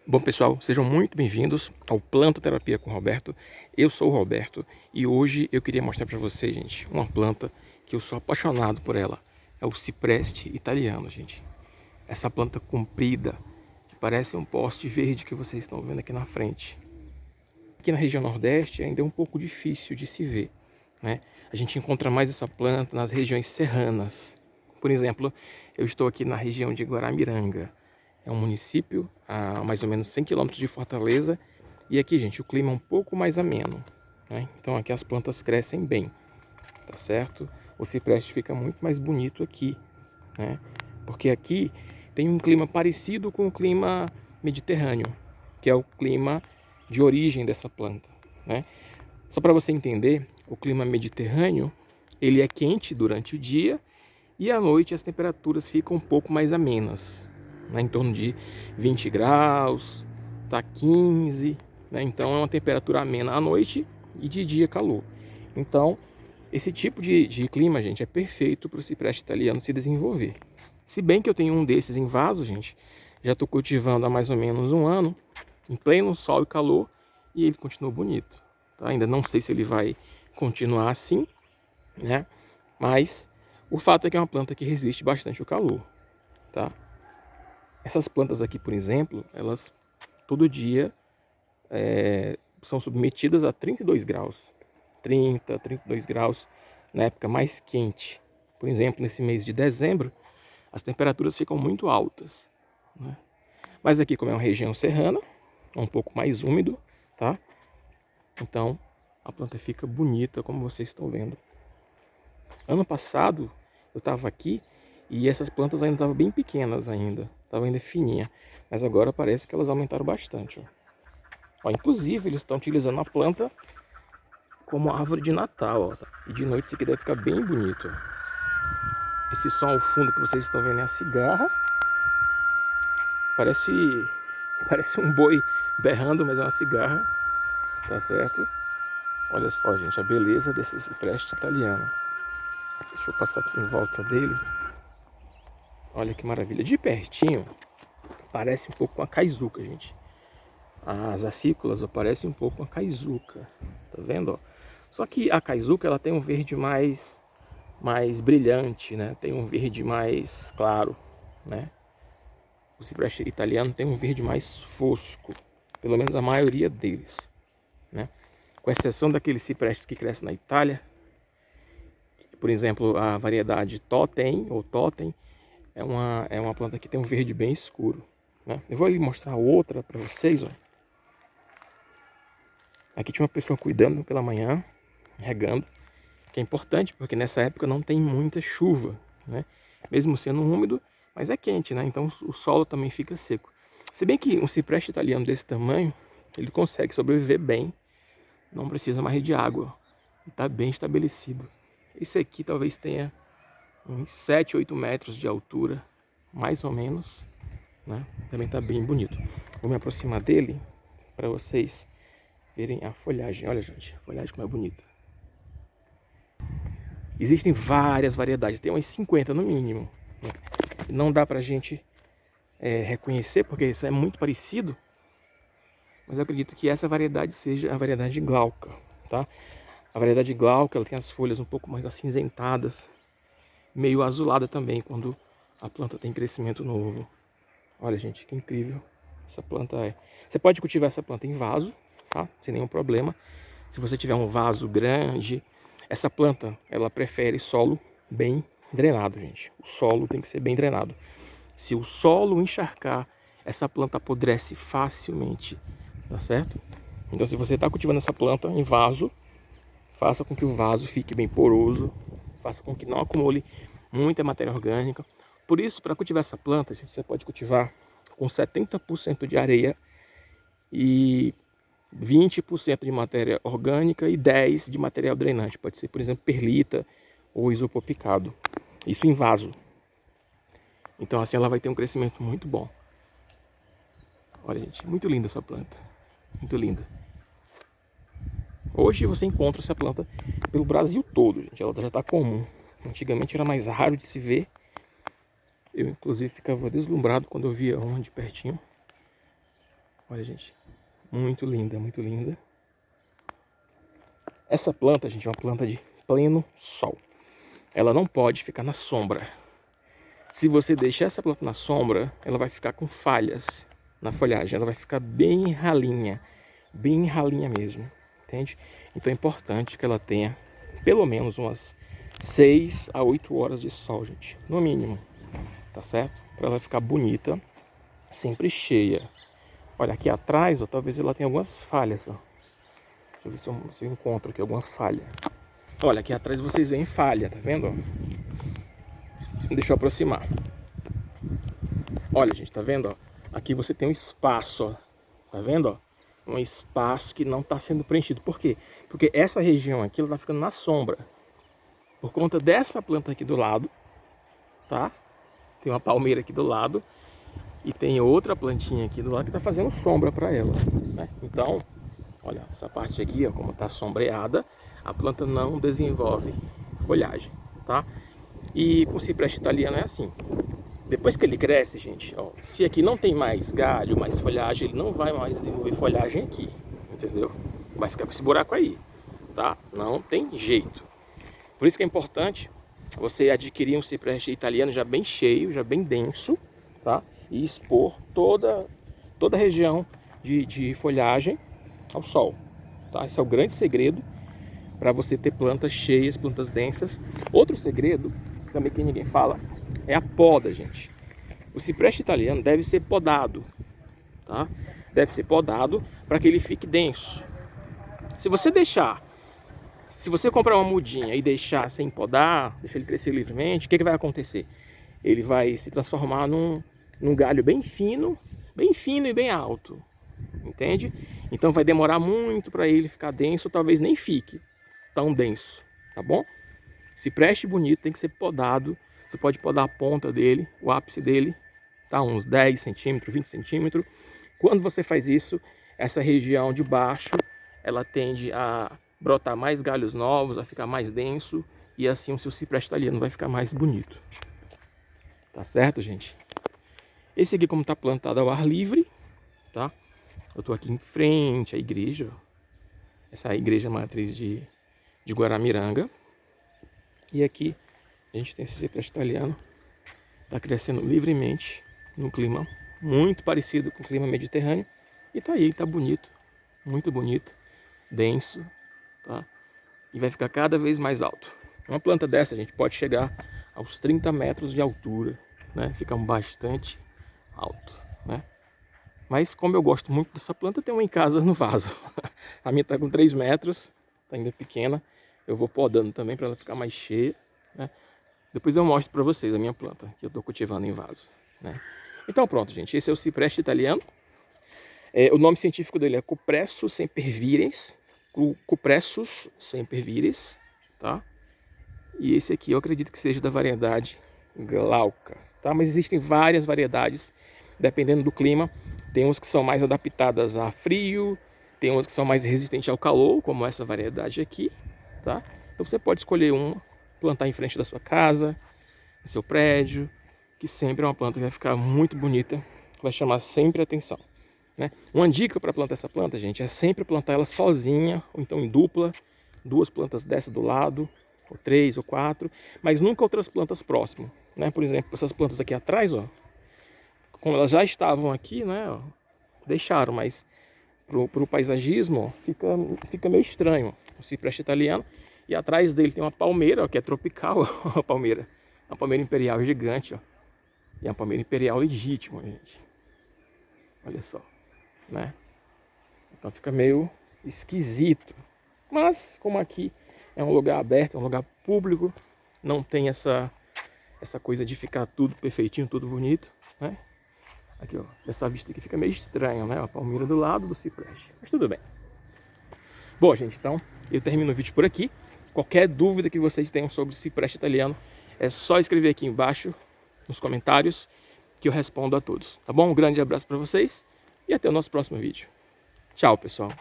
Bom pessoal, sejam muito bem-vindos ao Plantoterapia com Roberto. Eu sou o Roberto e hoje eu queria mostrar para vocês, gente, uma planta que eu sou apaixonado por ela. É o cipreste italiano, gente. Essa planta comprida, que parece um poste verde que vocês estão vendo aqui na frente. Aqui na região Nordeste ainda é um pouco difícil de se ver, né? A gente encontra mais essa planta nas regiões serranas. Por exemplo, eu estou aqui na região de Guaramiranga. É um município a mais ou menos 100 quilômetros de Fortaleza. E aqui, gente, o clima é um pouco mais ameno, né? Então aqui as plantas crescem bem, tá certo? O cipreste fica muito mais bonito aqui, né? Porque aqui tem um clima parecido com o clima mediterrâneo, que é o clima de origem dessa planta, né? Só para você entender, o clima mediterrâneo, ele é quente durante o dia e à noite as temperaturas ficam um pouco mais amenas, né? Em torno de 20 graus, tá 15, né? Então é uma temperatura amena à noite e de dia calor. Então, esse tipo de clima, gente, é perfeito para o cipreste italiano se desenvolver. Se bem que eu tenho um desses em vaso, gente, já estou cultivando há mais ou menos um ano, em pleno sol e calor, e ele continua bonito. Tá? Ainda não sei se ele vai continuar assim, né? Mas o fato é que é uma planta que resiste bastante ao calor, tá? Essas plantas aqui, por exemplo, elas todo dia são submetidas a 32 graus. 30, 32 graus na época mais quente. Por exemplo, nesse mês de dezembro, as temperaturas ficam muito altas, né? Mas aqui, como é uma região serrana, é um pouco mais úmido, tá? Então, a planta fica bonita, como vocês estão vendo. Ano passado, eu estava aqui e essas plantas ainda estavam bem pequenas ainda. Estavam ainda fininha. Mas agora parece que elas aumentaram bastante, ó. Ó, inclusive, eles estão utilizando a planta como árvore de Natal, ó. E de noite isso aqui deve ficar bem bonito, ó. Esse som ao fundo que vocês estão vendo é a cigarra. Parece, parece um boi berrando, mas é uma cigarra, tá certo? Olha só, gente, a beleza desse cipreste italiano. Deixa eu passar aqui em volta dele. Olha que maravilha. De pertinho, parece um pouco com a caizuca, gente. As acículas parecem um pouco com a caizuca. Tá vendo? Ó? Só que a caizuca ela tem um verde mais brilhante, né? Tem um verde mais claro, né? O cipreste italiano tem um verde mais fosco. Pelo menos a maioria deles, né? Com exceção daqueles ciprestes que crescem na Itália. Por exemplo, a variedade Totem, ou Totem, é uma planta que tem um verde bem escuro, né? Eu vou ali mostrar outra para vocês, ó. Aqui tinha uma pessoa cuidando pela manhã, regando, que é importante porque nessa época não tem muita chuva, né? Mesmo sendo úmido, mas é quente, né? Então o solo também fica seco. Se bem que um cipreste italiano desse tamanho, ele consegue sobreviver bem, não precisa mais de água, está bem estabelecido. Esse aqui talvez tenha uns 7, 8 metros de altura, mais ou menos, né? Também está bem bonito. Vou me aproximar dele para vocês verem a folhagem. Olha, gente, a folhagem como é bonita. Existem várias variedades, tem umas 50 no mínimo, né? Não dá pra gente reconhecer, porque isso é muito parecido, mas eu acredito que essa variedade seja a variedade glauca, tá? A variedade glauca, ela tem as folhas um pouco mais acinzentadas, meio azulada também, quando a planta tem crescimento novo. Olha, gente, que incrível essa planta é. Você pode cultivar essa planta em vaso, tá? Sem nenhum problema. Se você tiver um vaso grande, essa planta, ela prefere solo bem drenado, gente. O solo tem que ser bem drenado. Se o solo encharcar, essa planta apodrece facilmente, tá certo? Então, se você está cultivando essa planta em vaso, faça com que o vaso fique bem poroso, faça com que não acumule muita matéria orgânica. Por isso, para cultivar essa planta, gente, você pode cultivar com 70% de areia e 20% de matéria orgânica e 10% de material drenante. Pode ser, por exemplo, perlita ou isopor picado. Isso em vaso. Então assim ela vai ter um crescimento muito bom. Olha, gente, muito linda essa planta. Muito linda. Hoje você encontra essa planta pelo Brasil todo, gente. Ela já está comum. Antigamente era mais raro de se ver. Eu, inclusive, ficava deslumbrado quando eu via uma de pertinho. Olha, gente, muito linda, muito linda. Essa planta, gente, é uma planta de pleno sol. Ela não pode ficar na sombra. Se você deixar essa planta na sombra, ela vai ficar com falhas na folhagem. Ela vai ficar bem ralinha mesmo, entende? Então é importante que ela tenha pelo menos umas 6 a 8 horas de sol, gente, no mínimo, tá certo? Para ela ficar bonita, sempre cheia. Olha, aqui atrás, ó, talvez ela tenha algumas falhas, ó. Deixa eu ver se eu encontro aqui alguma falha. Olha, aqui atrás vocês veem falha, tá vendo? Ó? Deixa eu aproximar. Olha, gente, tá vendo? Ó? Aqui você tem um espaço, ó. Tá vendo? Ó? Um espaço que não está sendo preenchido. Por quê? Porque essa região aqui, ela tá ficando na sombra. Por conta dessa planta aqui do lado, tá? Tem uma palmeira aqui do lado. E tem outra plantinha aqui do lado que tá fazendo sombra para ela, né? Então, olha, essa parte aqui, ó, como está sombreada, a planta não desenvolve folhagem, tá? E com o cipreste italiano é assim. Depois que ele cresce, gente, ó, se aqui não tem mais galho, mais folhagem, ele não vai mais desenvolver folhagem aqui, entendeu? Vai ficar com esse buraco aí, tá? Não tem jeito. Por isso que é importante você adquirir um cipreste italiano já bem cheio, já bem denso, tá? E expor toda a região de folhagem ao sol, tá? Esse é o grande segredo para você ter plantas cheias, plantas densas. Outro segredo, também que ninguém fala, é a poda, gente. O cipreste italiano deve ser podado, tá? Deve ser podado para que ele fique denso. Se você comprar uma mudinha e deixar sem podar, deixar ele crescer livremente, o que vai acontecer? Ele vai se transformar num galho bem fino e bem alto, entende? Então vai demorar muito para ele ficar denso, talvez nem fique tão denso, tá bom? Cipreste bonito tem que ser podado. Você pode podar a ponta dele, o ápice dele, tá? Uns 10 centímetros, 20 centímetros. Quando você faz isso, essa região de baixo, ela tende a brotar mais galhos novos, a ficar mais denso, e assim o seu cipreste italiano vai ficar mais bonito. Tá certo, gente? Esse aqui, como está plantado ao ar livre, tá? Eu estou aqui em frente à igreja, essa é a igreja matriz de Guaramiranga. E aqui a gente tem esse cipreste italiano, está crescendo livremente, num clima muito parecido com o clima mediterrâneo. E tá aí, tá bonito, muito bonito, denso, tá? E vai ficar cada vez mais alto. Uma planta dessa, a gente pode chegar aos 30 metros de altura, né? Fica bastante alto, né? Mas como eu gosto muito dessa planta, eu tenho uma em casa no vaso. A minha tá com 3 metros, tá ainda pequena. Eu vou podando também para ela ficar mais cheia, né? Depois eu mostro para vocês a minha planta, que eu tô cultivando em vaso, né? Então pronto, gente. Esse é o cipreste italiano. O nome científico dele é Cupressus sempervirens. Cupressus sempervirens, tá? E esse aqui eu acredito que seja da variedade glauca, tá? Mas existem várias variedades, dependendo do clima. Tem uns que são mais adaptadas a frio, tem uns que são mais resistentes ao calor, como essa variedade aqui, tá? Então você pode escolher uma, plantar em frente da sua casa, no seu prédio, que sempre é uma planta que vai ficar muito bonita, vai chamar sempre a atenção, né? Uma dica para plantar essa planta, gente, é sempre plantar ela sozinha, ou então em dupla, 2 plantas dessa do lado, ou 3 ou 4, mas nunca outras plantas próximas, né? Por exemplo, essas plantas aqui atrás, ó, como elas já estavam aqui, né, ó, deixaram, mas pro paisagismo, ó, fica meio estranho o cipreste italiano. E atrás dele tem uma palmeira, ó, que é tropical, a palmeira, uma palmeira imperial gigante, ó, e uma palmeira imperial legítima, gente. Olha só, né? Então fica meio esquisito. Mas como aqui é um lugar aberto, é um lugar público, não tem essa coisa de ficar tudo perfeitinho, tudo bonito, né? Aqui, ó, essa vista aqui fica meio estranha, né? A palmeira do lado do cipreste, mas tudo bem. Bom, gente, então eu termino o vídeo por aqui. Qualquer dúvida que vocês tenham sobre o cipreste italiano, é só escrever aqui embaixo nos comentários que eu respondo a todos, tá bom? Um grande abraço para vocês e até o nosso próximo vídeo. Tchau, pessoal!